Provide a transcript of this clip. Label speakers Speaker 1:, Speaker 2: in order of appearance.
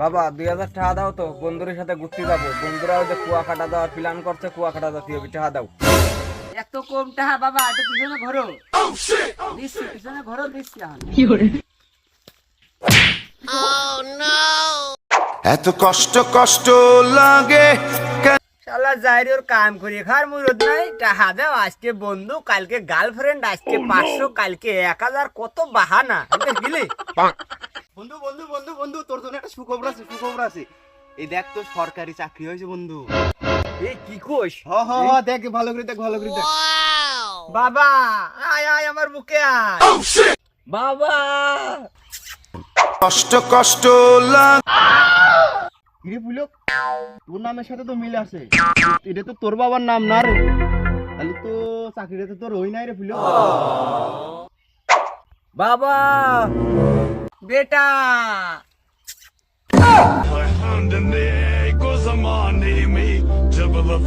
Speaker 1: বাবা 2000 টাকা দাও তো, বন্ধুদের সাথে ঘুরতে যাবো। বন্ধুরা ওই যে কুয়াকাটা যাওয়ার প্ল্যান করছে, কুয়াকাটা যাতে হবে, টাকা দাও।
Speaker 2: এত কম টাকা বাবা, এটা পিছনে ঘোরো। দিচ্ছি, পিছনে ঘোরো, দিচ্ছি এখন।
Speaker 3: এত কষ্ট কষ্ট লাগে
Speaker 2: শালা যাই রে, ওর কাম করি খার মুরদ নাই, টাকা দাও। আজকে বন্ধু, কালকে গার্লফ্রেন্ড, আজকে 500, কালকে 1000, কত বাহানা। গেলি
Speaker 4: বন্ধু বন্ধু বন্ধু বন্ধু, তোর জন্য একটা সুখবর আছে, সুখবর আছে। এই দেখ, তোর সরকারি চাকরি হয়েছে বন্ধু।
Speaker 2: এই কি কোষ?
Speaker 4: হ হ হ, দেখ ভালো করে দেখ, ভালো করে দেখ।
Speaker 2: বাবা আয় আয় আমার বুকে আয়। বাবা
Speaker 3: কষ্ট কষ্ট লাগে
Speaker 4: কিরে পুলক, তোর নামের সাথে তো মিল আছে। এটা তো তোর বাবার নাম না রে, তাহলে তো চাকরিটা তো তোর হই নাই রে পুলক।
Speaker 2: বাবা বেটা
Speaker 5: Underneath goes a man in me, jabba the